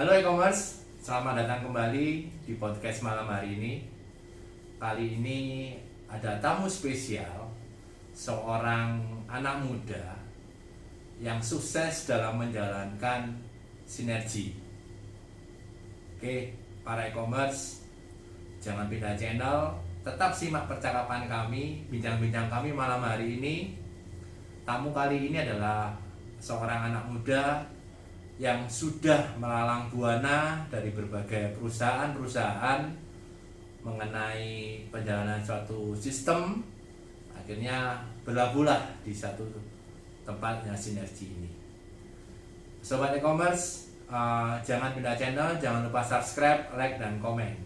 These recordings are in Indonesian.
Halo e-commerce, selamat datang kembali di podcast malam hari ini. Kali ini ada tamu spesial, seorang anak muda yang sukses dalam menjalankan sinergi. Oke, para e-commerce, jangan pindah channel, tetap simak percakapan kami, bincang-bincang kami malam hari ini. Tamu kali ini adalah seorang anak muda yang sudah melalang buana dari berbagai perusahaan-perusahaan mengenai perjalanan suatu sistem, akhirnya berlabuhlah di satu tempatnya sinergi ini. Sobat e-commerce, jangan pindah channel, jangan lupa subscribe, like, dan komen.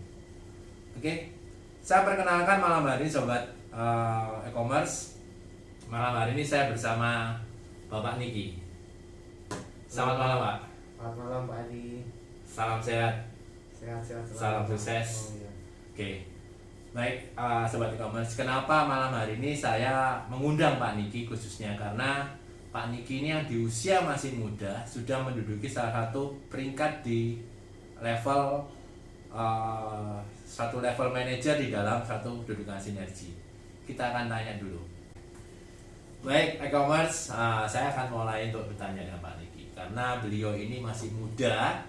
Oke, saya perkenalkan malam hari ini sobat e-commerce. Malam hari ini saya bersama Bapak Niki. Selamat malam Pak. Selamat malam Pak Adi. Salam sehat. Sehat-sehat. Salam sukses. Oh, iya. Oke. Baik, sobat e-commerce, kenapa malam hari ini saya mengundang Pak Niki khususnya karena Pak Niki ini yang di usia masih muda sudah menduduki salah satu peringkat di level satu level manajer di dalam satu kedudukan sinergi. Kita akan tanya dulu. Baik, e-commerce, saya akan mulai untuk bertanya dengan Pak Niki karena beliau ini masih muda,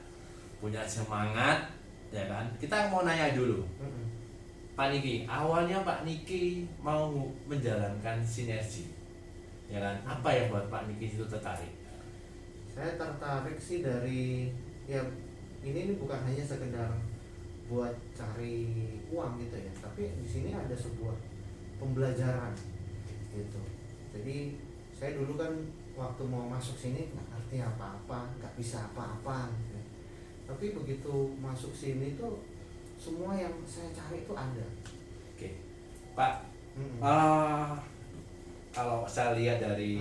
punya semangat, ya kan? Kita mau nanya dulu. Pak Niki, awalnya Pak Niki mau menjalankan sinergi, ya kan? Apa yang buat Pak Niki itu tertarik? Saya tertarik sih dari ini bukan hanya sekedar buat cari uang gitu ya, tapi di sini ada sebuah pembelajaran gitu. Jadi saya dulu kan waktu mau masuk sini nggak ngerti apa-apa, nggak bisa apa-apa gitu. Tapi begitu masuk sini tuh semua yang saya cari itu ada. Oke, Pak. Kalau saya lihat dari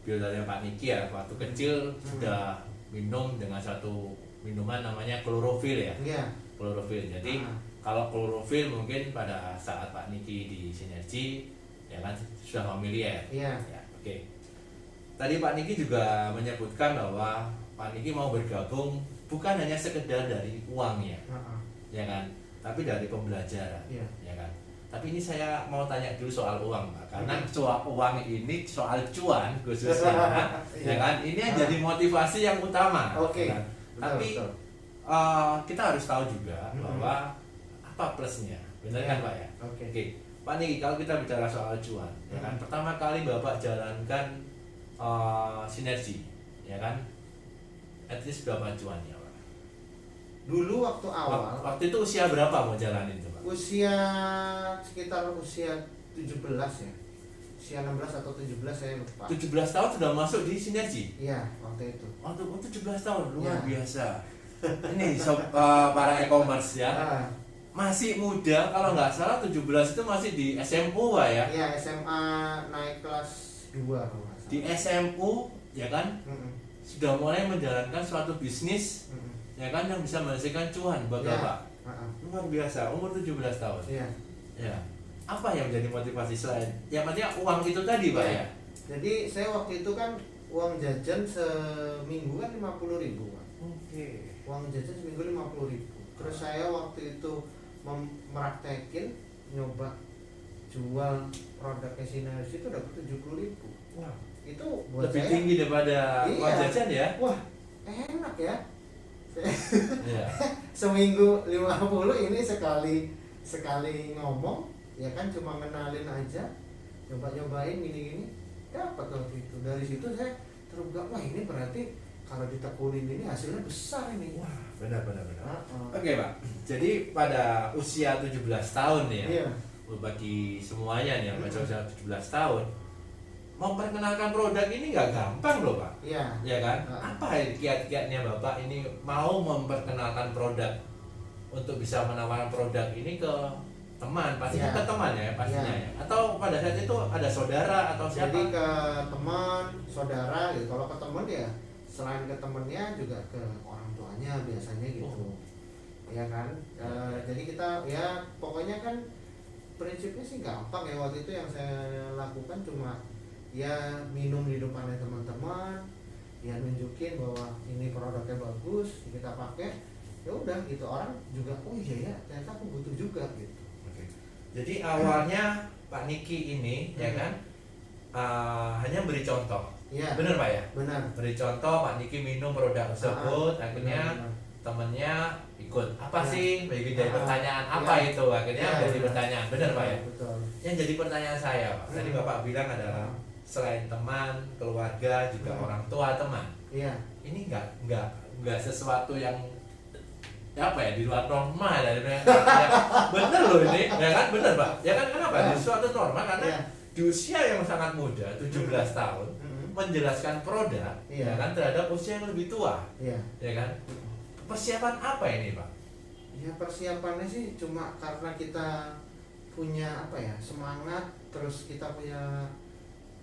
biodata Pak Niki ya, waktu kecil sudah minum dengan satu minuman namanya klorofil ya. Iya. Klorofil. Jadi kalau klorofil mungkin pada saat Pak Niki di sinergi ya kan sudah familiar. Iya. Ya, oke. Tadi Pak Niki juga menyebutkan bahwa Pak Niki mau bergabung bukan hanya sekedar dari uangnya, ya kan, tapi dari pembelajaran, Iya. ya kan. Tapi ini saya mau tanya dulu soal uang, Pak, karena soal uang ini soal cuan khususnya, ya kan, ini yang jadi motivasi yang utama. Oke. Ya kan? Tapi Betul. kita harus tahu juga bahwa apa plusnya, benar kan Pak ya? Oke. Oke, Pak Niki, kalau kita bicara soal cuan, ya kan, pertama kali Bapak jalankan sinergi, ya kan, at least berapa cuannya Pak? Dulu waktu awal, Waktu itu usia berapa mau jalanin itu Pak? sekitar usia 17 ya. Usia 16 atau 17 saya lupa. 17 tahun sudah masuk di sinergi? Iya, waktu itu. Waktu 17 tahun, luar Ya. biasa. Ini para e-commerce ya, masih muda, kalau nggak salah 17 itu masih di SMU Pak ya? Iya, SMA naik kelas 2 kalau nggak salah. Di SMU, ya kan, sudah mulai menjalankan suatu bisnis, ya kan, yang bisa menghasilkan cuan buat Ya. Bapak. Luar biasa, umur 17 tahun. Iya. Ya. Apa yang menjadi motivasi selain yang penting uang itu tadi Pak ya? Jadi saya waktu itu kan uang jajan seminggu kan 50.000 Pak. Oke. Uang jajan seminggu 50.000. Terus saya waktu itu meraktekin nyoba jual produknya sinergi itu dapat 70.000. Wah, Itu buat lebih saya tinggi daripada Iya. uang jajan ya? wah enak ya. Iya. Seminggu 50 ini sekali ngomong ya kan, cuma ngenalin aja, coba-cobain gini-gini dapat waktu itu. Dari situ saya terbuka, wah ini berarti kalau ditekunin ini hasilnya besar ini. Wah, benar. Heeh. Oke Pak, jadi pada usia 17 tahun nih ya, Iya. bagi semuanya nih yang usia 17 tahun, memperkenalkan produk ini nggak gampang loh Pak. Iya. Ya kan? Apa kiat-kiatnya Bapak ini mau memperkenalkan produk untuk bisa menawarkan produk ini ke teman, pastinya Ya. ke teman ya pastinya Ya. ya. Atau pada saat itu ada saudara atau siapa? Jadi ke teman, saudara gitu. Kalau ke teman ya selain ke temennya juga ke orang tuanya biasanya gitu. Oh. Ya kan? Jadi kita ya pokoknya kan prinsipnya sih gampang ya. Waktu itu yang saya lakukan cuma ya minum di depannya teman-teman, ya nunjukin bahwa ini produknya bagus, kita pakai, ya udah gitu, orang juga oh iya ya ternyata aku butuh juga gitu. Oke. Jadi awalnya Pak Niki ini ya kan hanya beri contoh. Iya. Benar Pak ya? Benar. Beri contoh Pak Niki minum produk tersebut, akhirnya benar. temennya ikut. Apa Ya. sih? Begitu jadi pertanyaan apa Ya. itu? Akhirnya Ya, jadi benar. pertanyaan. Benar Pak ya? Betul. Yang jadi pertanyaan saya Pak, tadi Bapak bilang adalah selain teman, keluarga, juga orang tua teman. Iya. Ini nggak sesuatu yang apa ya di luar normal ya, bener loh ini ya kan, bener Pak ya kan, kenapa Ya. di suatu normal karena Iya. di usia yang sangat muda 17 tahun menjelaskan produk Iya. ya kan terhadap usia yang lebih tua Iya. ya kan, persiapan apa ini Pak? Ya persiapannya sih cuma karena kita punya apa ya, semangat, terus kita punya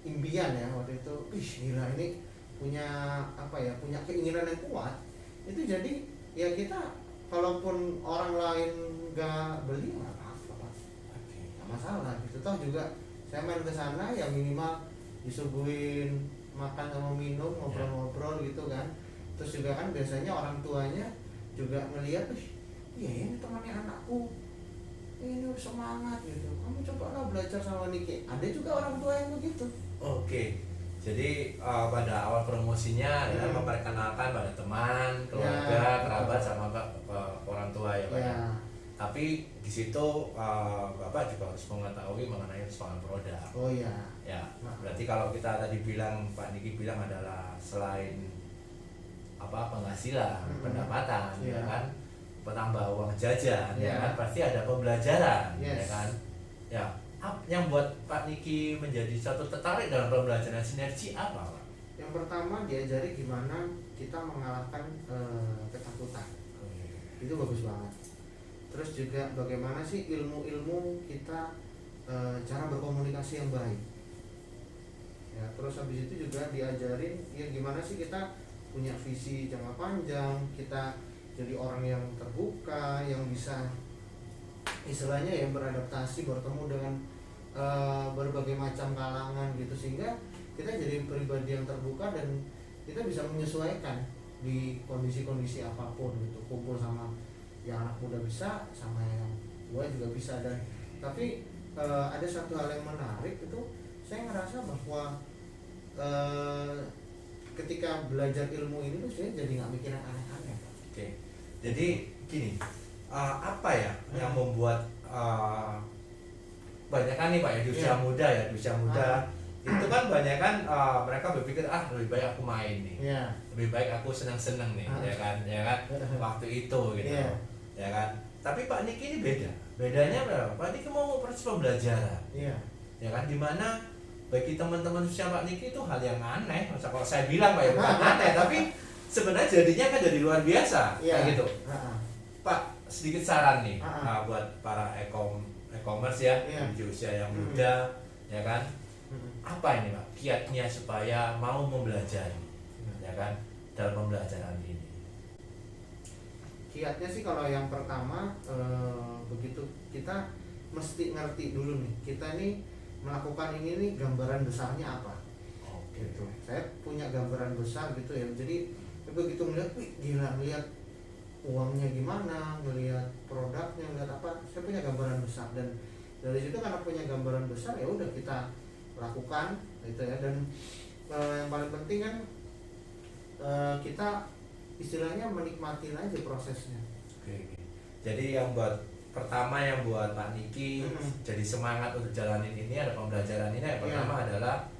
impian ya waktu itu, gila ini punya apa ya, punya keinginan yang kuat, itu jadi ya kita kalaupun orang lain gak beli nggak apa-apa, nggak masalah gitu. Toh juga saya main ke sana ya minimal disuguhin makan sama minum, ngobrol-ngobrol gitu kan. Terus juga kan biasanya orang tuanya juga ngelihat, iya ini temannya anakku, ini semangat gitu, kamu cobalah belajar sama Niki. Ada juga orang tua yang begitu. Oke, jadi pada awal promosinya adalah memperkenalkan pada teman, keluarga, kerabat sama orang tua ya Pak. Ya. Tapi di situ Bapak juga harus mengetahui mengenai soal produk. Oh iya. Ya, berarti kalau kita tadi bilang Pak Niki bilang adalah selain penghasilan, pendapatan, ya kan, petambah uang jajan, ya kan, pasti ada pembelajaran, ya kan. Ya, yang buat Pak Niki menjadi satu tertarik dalam pembelajaran sinergi apa Pak? Yang pertama diajari gimana kita mengalahkan ketakutan. Itu bagus banget. Terus juga bagaimana sih ilmu-ilmu kita, cara berkomunikasi yang baik. Ya, terus habis itu juga diajarin ya gimana sih kita punya visi jangka panjang, kita jadi orang yang terbuka, yang bisa istilahnya yang beradaptasi, bertemu dengan berbagai macam kalangan gitu, sehingga kita jadi pribadi yang terbuka dan kita bisa menyesuaikan di kondisi-kondisi apapun gitu. Kumpul sama yang anak muda bisa, sama yang gue juga bisa. Dan tapi ada satu hal yang menarik itu, saya ngerasa bahwa ketika belajar ilmu ini tuh saya jadi nggak mikir yang aneh-aneh. Oke, jadi gini, apa ya yang membuat banyak kan nih Pak ya di usia muda ya, di usia muda itu kan banyak kan mereka berpikir lebih baik aku main nih, lebih baik aku senang-senang nih, ya kan waktu itu gitu, ya kan. Tapi Pak Niki ini bedanya berapa? Pak Niki mau proses pembelajaran, ya kan, dimana bagi teman-teman usia Pak Niki itu hal yang aneh. Masa kalau saya bilang Pak ya bukan aneh, tapi sebenarnya jadinya kan jadi luar biasa, kayak gitu. Pak, sedikit saran nih buat para e-commerce ya, di usia yang muda, ya kan. Apa ini Pak kiatnya supaya mau mempelajari, ya kan, dalam pembelajaran ini? Kiatnya sih kalau yang pertama, begitu kita mesti ngerti dulu nih, kita nih melakukan ini nih gambaran besarnya apa. Gitu. Saya punya gambaran besar gitu ya. Jadi begitu melihat, gila, melihat uangnya gimana, melihat produknya, melihat apa, saya punya gambaran besar. Dan dari situ karena punya gambaran besar, ya udah kita lakukan gitu ya. Dan yang paling penting kan kita istilahnya menikmatin aja prosesnya. Oke. Jadi yang pertama yang buat Pak Niki jadi semangat untuk jalanin ini, ada pembelajaran ini, yang pertama adalah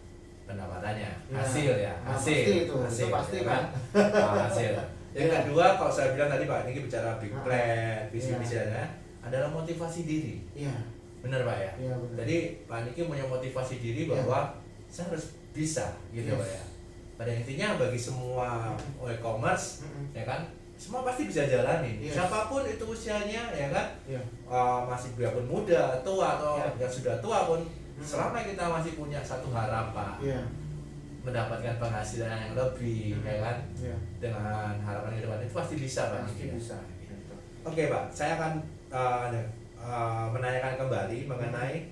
pendapatannya, hasil ya, hasil pasti kan, hasil. Yang kedua, kalau saya bilang tadi Pak Niki bicara big plan, visi misinya adalah motivasi diri. Benar Pak ya? Jadi Pak Niki punya motivasi diri bahwa saya harus bisa gitu Pak ya. Pada intinya bagi semua e-commerce, ya kan, semua pasti bisa jalani. Siapapun itu usianya, ya kan, masih biarpun muda, tua atau yang sudah tua pun, selama kita masih punya satu harapan, mendapatkan penghasilan yang lebih, ya kan, dengan harapan ke depan itu pasti bisa Pak. Pasti bisa. Oke Pak, saya akan menanyakan kembali mengenai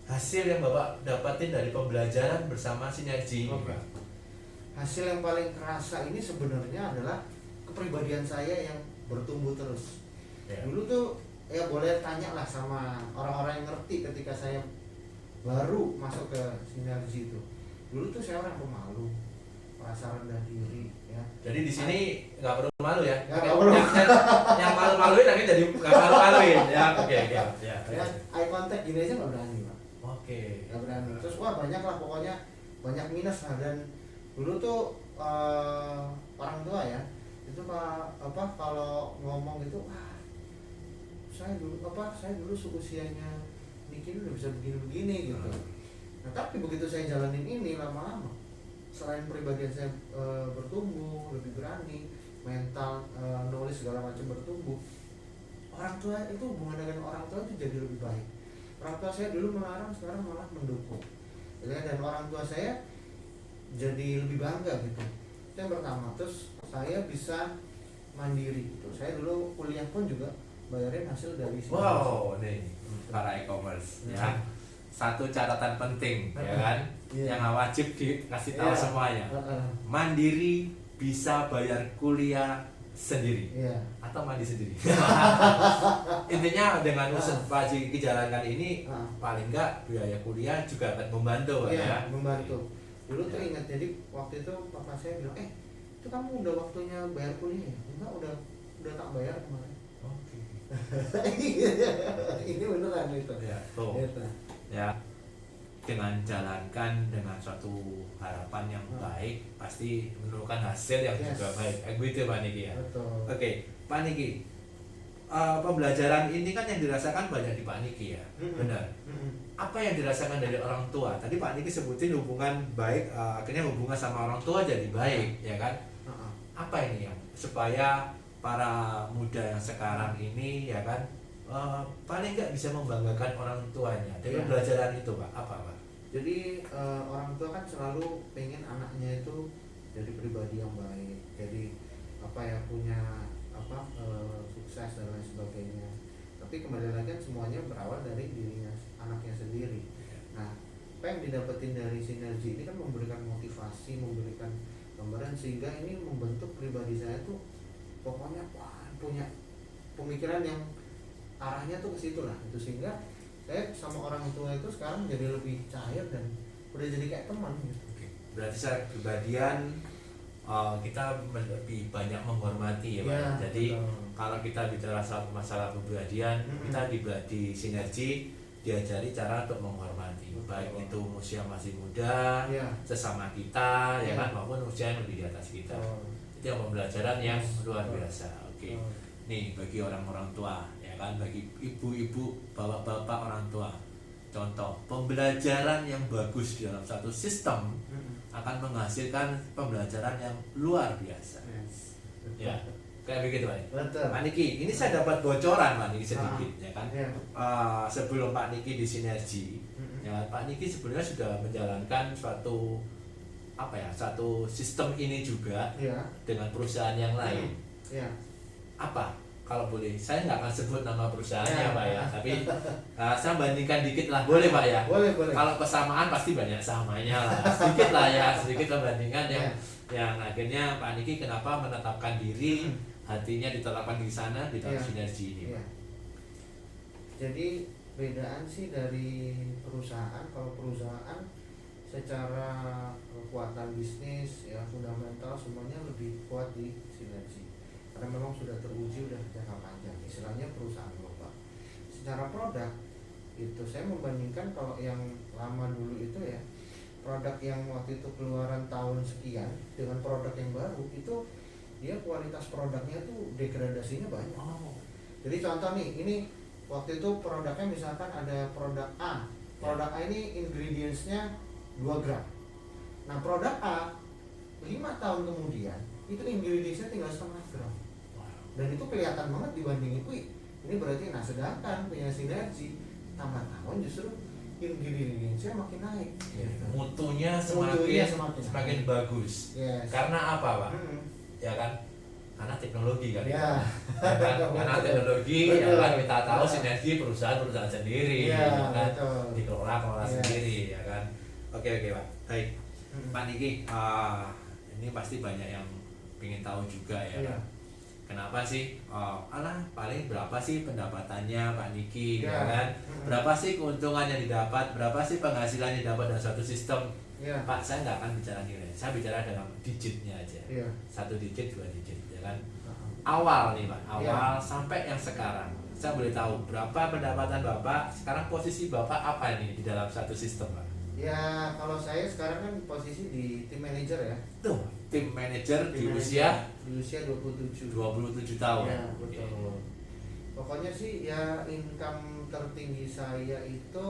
hasil yang Bapak dapatin dari pembelajaran bersama sinergi. hasil yang paling kerasa ini sebenarnya adalah kepribadian saya yang bertumbuh terus. Dulu tuh ya boleh tanya lah sama orang-orang yang ngerti ketika saya baru masuk ke sinergi itu. Dulu tuh saya orang pemalu, merasa rendah diri ya. Jadi di sini nggak perlu malu ya. Nggak perlu. Yang malu-maluin nanti jadi nggak malu-maluin ya. Oke. Ya. Eye contact gini aja nggak berani Pak. Oke. Nggak berani. Terus wah banyak lah pokoknya, banyak minus lah. Dan dulu tuh orang tua ya itu kalau ngomong itu saya dulu seusianya Niki udah bisa begini-begini gitu. Nah tapi begitu saya jalanin ini lama-lama, selain pribadian saya bertumbuh, lebih berani, mental, knowledge segala macam bertumbuh, orang tua itu, hubungan dengan orang tua itu jadi lebih baik. Orang tua saya dulu melarang, sekarang malah mendukung. Dan orang tua saya jadi lebih bangga gitu. Itu yang pertama. Terus saya bisa mandiri gitu. Saya dulu kuliah pun juga bayarin hasil dari sini. Wow, nih para e-commerce ya. Satu catatan penting ya kan, yang wajib dikasih tahu semuanya. Mandiri bisa bayar kuliah sendiri atau mandi sendiri. Intinya dengan usaha Pak Jiki jalankan ini paling enggak biaya kuliah juga akan membantu ya. Membantu. Dulu tuh ingat, jadi waktu itu papa saya bilang, itu kamu udah waktunya bayar kuliah ya? Enggak, udah tak bayar kemarin. Oke. Ini beneran itu. Ya, tuh. Ya, dengan jalankan dengan suatu harapan yang baik, pasti menemukan hasil yang juga baik. Gitu Pak Niki ya. Betul. Oke, Pak Niki. Pembelajaran ini kan yang dirasakan banyak di Pak Niki ya, benar. Apa yang dirasakan dari orang tua? Tadi Pak Niki sebutin hubungan baik, akhirnya hubungan sama orang tua jadi baik, ya kan? Apa ini yang supaya para muda yang sekarang ini, ya kan, paling nggak bisa membanggakan orang tuanya dari pembelajaran itu, Pak? Apa, Pak? Jadi orang tua kan selalu pengen anaknya itu jadi pribadi yang baik, jadi punya sukses dan lain sebagainya. Tapi kembali lagi kan semuanya berawal dari dirinya, anaknya sendiri. Nah, apa yang didapetin dari sinergi ini kan memberikan motivasi, memberikan gambaran, sehingga ini membentuk pribadi saya tuh pokoknya punya pemikiran yang arahnya tuh ke situ lah. Itu sehingga saya sama orang tua itu sekarang jadi lebih cair dan udah jadi kayak teman gitu. Berarti secara kepribadian kita lebih banyak menghormati ya Pak. Jadi kalau kita bicara masalah kepribadian, kita di sinergi diajari cara untuk menghormati, baik itu usia masih muda, sesama kita, ya kan, maupun usia yang lebih di atas kita. Itu yang pembelajaran yang luar biasa. Oke. Nih bagi orang-orang tua, ya kan, bagi ibu-ibu, bapak-bapak orang tua. Contoh, pembelajaran yang bagus di dalam satu sistem akan menghasilkan pembelajaran yang luar biasa. Ya, kayak begitu Pak. Pak Niki, ini saya dapat bocoran Pak Niki sedikit, ya kan. Sebelum Pak Niki di sinergi, ya Pak Niki sebenarnya sudah menjalankan suatu satu sistem ini juga dengan perusahaan yang lain. Apa? Kalau boleh, saya nggak akan sebut nama perusahaannya Pak ya, tapi saya bandingkan dikit lah, boleh Pak ya? Boleh. Kalau kesamaan pasti banyak samanya lah, sedikit lah ya, sedikit membandingkan yang akhirnya Pak Niki kenapa menetapkan diri, hatinya ditetapkan di sana di dalam sinergi ini. Jadi bedaan sih dari perusahaan, kalau perusahaan secara kekuatan bisnis ya fundamental semuanya lebih kuat di sinergi. Karena memang sudah teruji, udah jangka panjang, istilahnya perusahaan global. Secara produk itu saya membandingkan kalau yang lama dulu itu ya, produk yang waktu itu keluaran tahun sekian dengan produk yang baru itu dia kualitas produknya tuh degradasinya banyak. Jadi contoh nih, ini waktu itu produknya misalkan ada produk A ini ingredientsnya 2 gram. Nah produk A 5 tahun kemudian itu ingredientsnya tinggal 0,5 gram. Dan itu kelihatan banget dibandingin, ini berarti sedangkan punya sinergi tambah tahun justru ingredientsnya makin naik. Mutunya semakin bagus. Karena apa Pak? Ya kan? Karena teknologi kan. Karena teknologi ya kan, kita tahu sinergi perusahaan sendiri, ya kan? Dikelola sendiri, ya kan. Oke Pak. Baik. Pak Niki, ini pasti banyak yang pengen tahu juga ya. Iya. Kenapa sih? Paling berapa sih pendapatannya Pak Niki, Iya. ya kan? Berapa sih keuntungan yang didapat? Berapa sih penghasilan yang didapat dalam suatu sistem? Iya. Pak, saya nggak akan bicara nilai, saya bicara dalam digitnya aja. Iya. 1 digit, 2 digit, ya kan? Awal nih Pak, awal sampai yang sekarang. Saya boleh tahu berapa pendapatan Bapak? Sekarang posisi Bapak apa nih di dalam satu sistem, Pak? Ya kalau saya sekarang kan posisi di tim manager ya. Tuh, tim manajer di Tim usia manager di usia 27. 27 tahun. Ya, betul. Pokoknya sih ya income tertinggi saya itu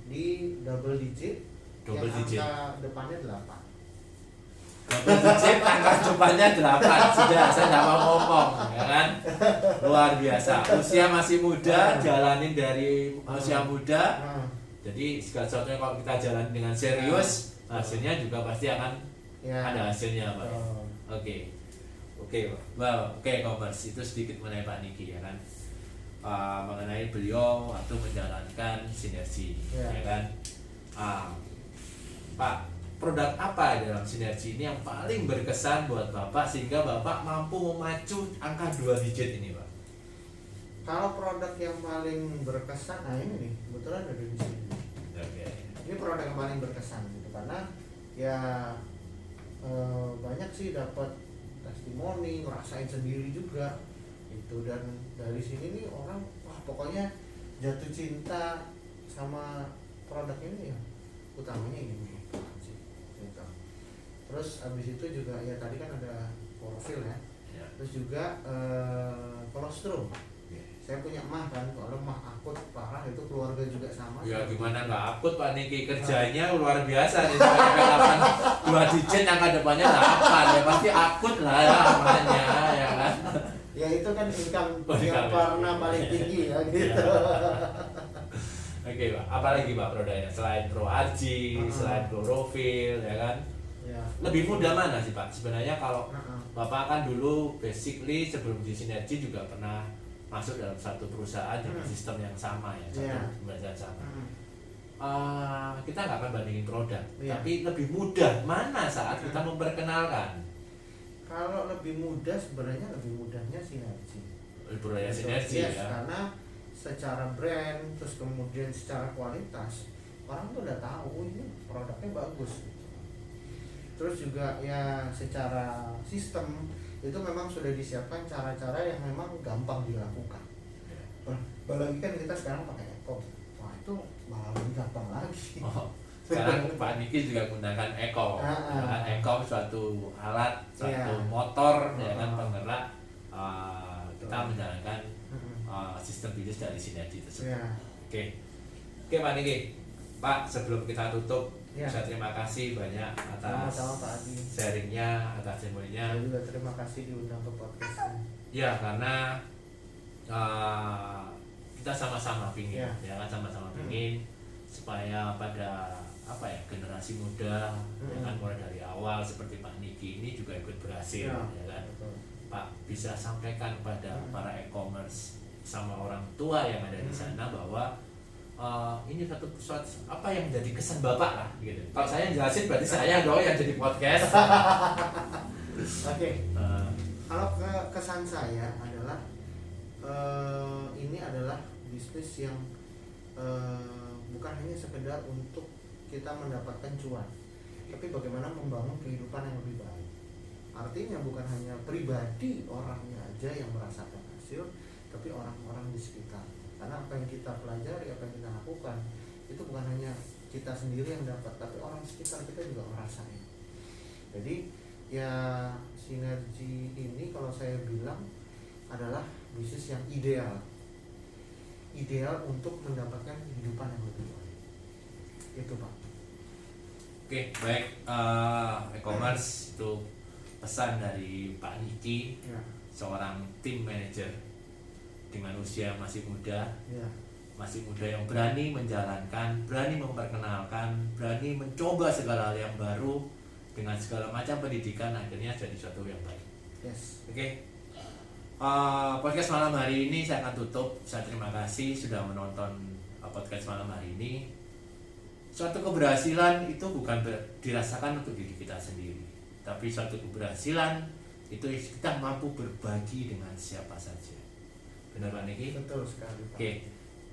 di double digit. Double yang digit. Angka depannya 8. Double digit, angka depannya 8. Sudah, saya nggak mau ngomong, ya kan? Luar biasa. Usia masih muda, jalanin dari usia muda. Nah, Jadi segala sesuatunya kalau kita jalan dengan serius, hasilnya juga pasti akan ya. ada hasilnya, Pak. Betul. Oke, oke, Komers, itu sedikit mengenai Pak Niki, ya kan? Mengenai beliau waktu menjalankan sinergi, Ya. ya kan? Pak, produk apa dalam sinergi ini yang paling berkesan buat Bapak sehingga Bapak mampu memacu angka 2 digit ini, Pak? Kalau produk yang paling berkesan, nah ini nih, kebetulan ada di sini. Oke. Ini produk yang paling berkesan gitu karena ya banyak sih dapat testimoni, ngerasain sendiri juga itu, dan dari sini nih orang wah pokoknya jatuh cinta sama produk ini ya, utamanya ini sih gitu. Terus abis itu juga ya tadi kan ada klorofil ya, Ya. terus juga kolostrum. Saya punya emah kan, kalau emah akut parah itu keluarga juga sama. Ya gimana nggak akut Pak Niki, kerjanya luar biasa nih, sampai 8 2 digit angka depannya 8 ya pasti akut lah ya namanya, ya kan? Ya itu kan income Oh, yang income. pernah paling tinggi ya gitu. Oke Pak, apalagi Pak produknya selain ProRG, selain klorofil, ya kan? Ya. Lebih mudah mana sih Pak? Sebenarnya kalau Heeh. Bapak kan dulu basically sebelum di Sinergi juga pernah masuk dalam satu perusahaan dengan sistem yang sama ya, satu Iya. pembelajaran sama. Heeh. Kita nggak akan bandingin produk, Iya. tapi lebih mudah mana saat kita memperkenalkan Kalau lebih mudah sebenarnya lebih mudahnya sinergi. budaya Sinergi Yes, ya. karena secara brand terus kemudian secara kualitas orang tuh udah tahu ini produknya bagus gitu. Terus juga ya secara sistem itu memang sudah disiapkan cara-cara yang memang gampang dilakukan. Apalagi kan kita sekarang pakai Eko, wah itu malah lebih gampang lagi. Oh, sekarang Pak Niki juga menggunakan Eko. Ya kan? Eko suatu alat, suatu Iya. motor, ya kan, penggerak kita menjalankan Mm-mm. sistem bisnis dari Sinergi tersebut. Ya. Oke Pak Niki, Pak sebelum kita tutup, Ya. saya terima kasih banyak atas Sama-sama Pak Adi. sharingnya, atas testimoninya. Saya juga terima kasih diundang ke podcast ini. Ya karena kita sama-sama pingin, Ya. ya kan, sama-sama pingin supaya pada apa ya generasi muda, ya kan, mulai dari awal seperti Pak Niki ini juga ikut berhasil, ya kan. Betul. Pak bisa sampaikan kepada para e-commerce sama orang tua yang ada di sana bahwa ini suatu apa yang menjadi kesan Bapak lah gitu. Kalau saya yang jelasin berarti saya dong yang jadi podcast. Oke. Eh, Kalau kesan saya adalah ini adalah bisnis yang bukan hanya sekedar untuk kita mendapatkan cuan, tapi bagaimana membangun kehidupan yang lebih baik. Artinya bukan hanya pribadi orangnya aja yang merasakan hasil, tapi orang-orang di sekitar. Karena apa yang kita pelajari, apa yang kita lakukan, itu bukan hanya kita sendiri yang dapat, tapi orang sekitar kita juga ngerasain. Jadi ya sinergi ini kalau saya bilang adalah bisnis yang ideal untuk mendapatkan kehidupan yang lebih baik. Itu Pak. Oke, baik, e-commerce itu pesan dari Pak Niki, Ya. seorang tim manager dengan usia masih muda, Ya. yang berani menjalankan, berani memperkenalkan, berani mencoba segala hal yang baru dengan segala macam pendidikan, akhirnya jadi suatu yang baik. Yes. Oke, podcast malam hari ini saya akan tutup. Saya terima kasih sudah menonton podcast malam hari ini. Suatu keberhasilan itu bukan dirasakan untuk diri kita sendiri, tapi suatu keberhasilan itu kita mampu berbagi dengan siapa saja. Benar Pak Niki? Betul sekali Pak. Oke.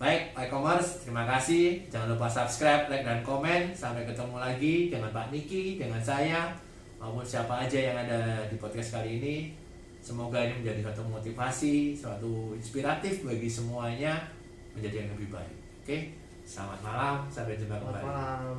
Baik, Pak e-commerce, terima kasih. Jangan lupa subscribe, like, dan komen. Sampai ketemu lagi dengan Pak Niki, dengan saya, maupun siapa aja yang ada di podcast kali ini. Semoga ini menjadi suatu motivasi, suatu inspiratif bagi semuanya menjadi yang lebih baik. Oke, selamat malam, sampai jumpa Selamat kembali. malam.